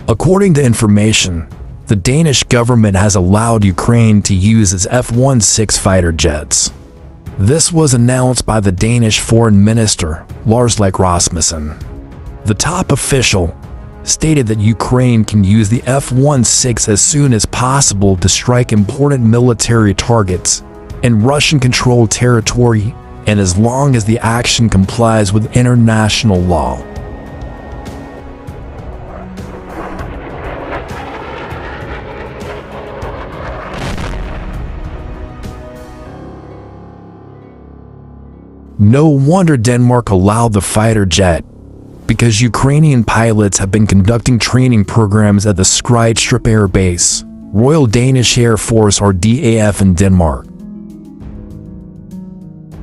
According to information, the Danish government has allowed Ukraine to use its F-16 fighter jets. This was announced by the Danish Foreign Minister, Lars Løkke Rasmussen. The top official stated that Ukraine can use the F-16 as soon as possible to strike important military targets in Russian-controlled territory and as long as the action complies with international law. No wonder Denmark allowed the fighter jet, because Ukrainian pilots have been conducting training programs at the Skrydstrup Air Base, Royal Danish Air Force or DAF in Denmark.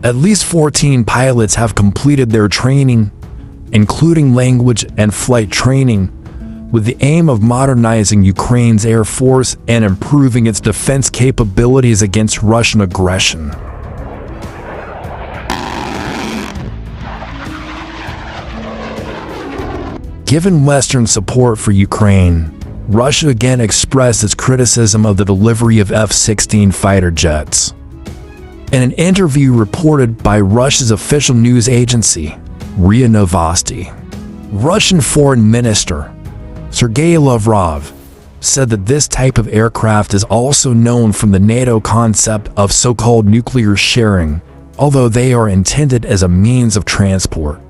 At least 14 pilots have completed their training, including language and flight training, with the aim of modernizing Ukraine's air force and improving its defense capabilities against Russian aggression. Given Western support for Ukraine, Russia again expressed its criticism of the delivery of F-16 fighter jets. In an interview reported by Russia's official news agency, RIA Novosti, Russian Foreign Minister Sergei Lavrov said that this type of aircraft is also known from the NATO concept of so-called nuclear sharing, although they are intended as a means of transport.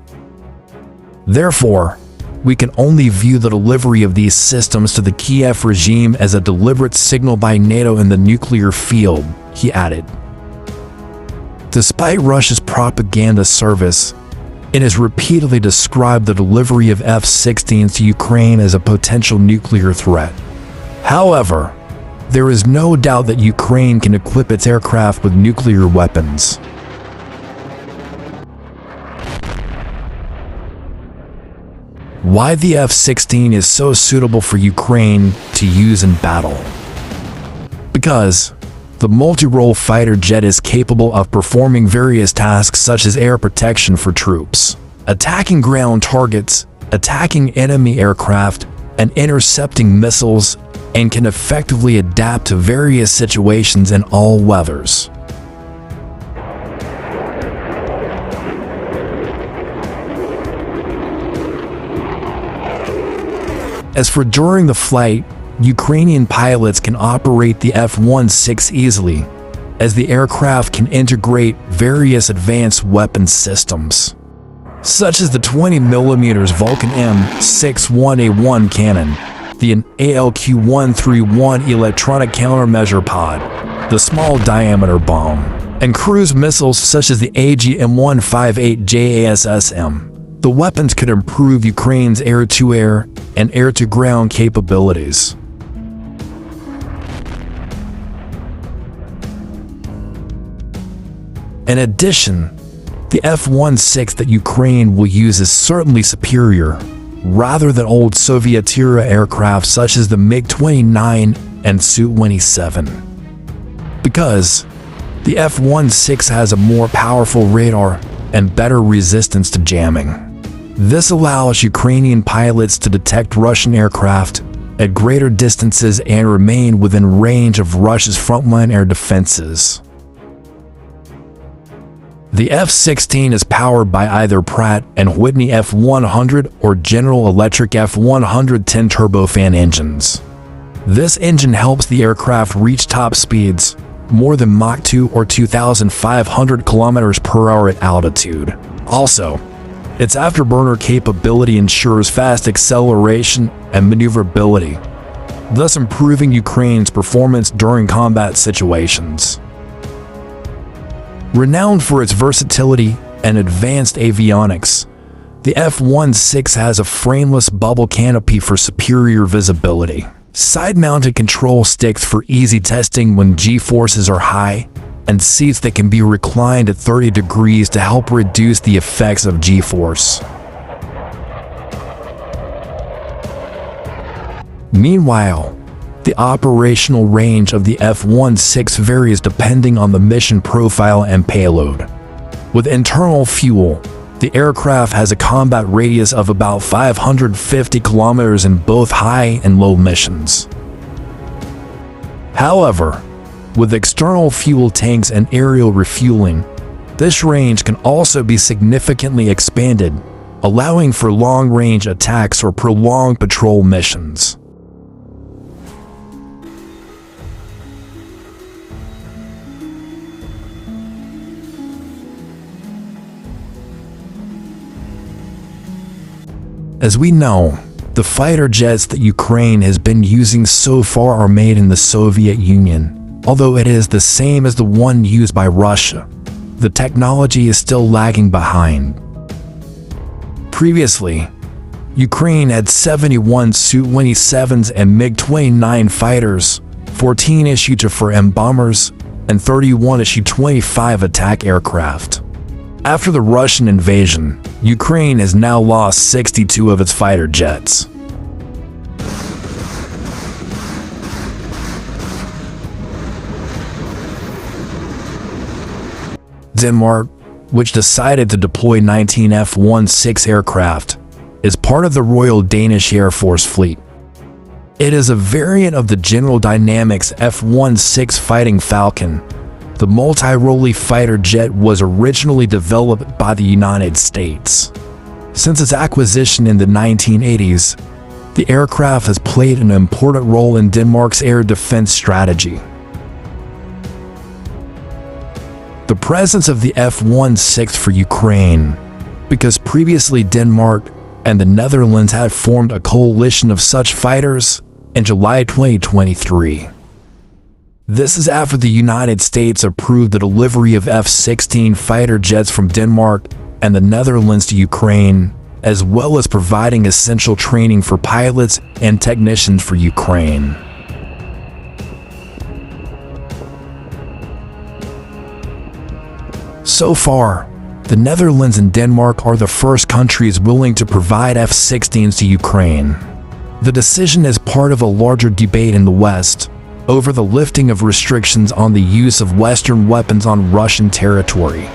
Therefore, we can only view the delivery of these systems to the Kiev regime as a deliberate signal by NATO in the nuclear field, he added. Despite Russia's propaganda service, it has repeatedly described the delivery of F-16s to Ukraine as a potential nuclear threat. However, there is no doubt that Ukraine can equip its aircraft with nuclear weapons. Why the F-16 is so suitable for Ukraine to use in battle? Because the multi-role fighter jet is capable of performing various tasks such as air protection for troops, attacking ground targets, attacking enemy aircraft, and intercepting missiles, and can effectively adapt to various situations in all weathers. As for during the flight, Ukrainian pilots can operate the F-16 easily, as the aircraft can integrate various advanced weapon systems, such as the 20mm Vulcan M61A1 cannon, the ALQ-131 electronic countermeasure pod, the small diameter bomb, and cruise missiles such as the AGM-158 JASSM. The weapons could improve Ukraine's air-to-air and air-to-ground capabilities. In addition, the F-16 that Ukraine will use is certainly superior, rather than old Soviet-era aircraft such as the MiG-29 and Su-27. Because the F-16 has a more powerful radar and better resistance to jamming. This allows Ukrainian pilots to detect Russian aircraft at greater distances and remain within range of Russia's frontline air defenses. The F-16 is powered by either Pratt & Whitney F-100 or General Electric F-110 turbofan engines. This engine helps the aircraft reach top speeds, more than Mach 2 or 2,500 km per hour at altitude. Also, its afterburner capability ensures fast acceleration and maneuverability, thus improving Ukraine's performance during combat situations. Renowned for its versatility and advanced avionics, the F-16 has a frameless bubble canopy for superior visibility, side-mounted control sticks for easy testing when G-forces are high, and seats that can be reclined at 30 degrees to help reduce the effects of G-force. Meanwhile, the operational range of the F-16 varies depending on the mission profile and payload. With internal fuel, The aircraft has a combat radius of about 550 kilometers in both high and low missions. However, with external fuel tanks and aerial refueling, this range can also be significantly expanded, allowing for long-range attacks or prolonged patrol missions. As we know, the fighter jets that Ukraine has been using so far are made in the Soviet Union, although it is the same as the one used by Russia. The technology is still lagging behind. Previously, Ukraine had 71 Su-27s and MiG-29 fighters, 14 Isu-24M bombers, and 31 Isu-25 attack aircraft. After the Russian invasion, Ukraine has now lost 62 of its fighter jets. Denmark, which decided to deploy 19 F-16 aircraft, is part of the Royal Danish Air Force fleet. It is a variant of the General Dynamics F-16 Fighting Falcon. The multi-role fighter jet was originally developed by the United States. Since its acquisition in the 1980s, the aircraft has played an important role in Denmark's air defense strategy. The presence of the F-16 for Ukraine, because previously Denmark and the Netherlands had formed a coalition of such fighters in July 2023. This is after the United States approved the delivery of F-16 fighter jets from Denmark and the Netherlands to Ukraine, as well as providing essential training for pilots and technicians for Ukraine. So far, the Netherlands and Denmark are the first countries willing to provide F-16s to Ukraine. The decision is part of a larger debate in the West over the lifting of restrictions on the use of Western weapons on Russian territory.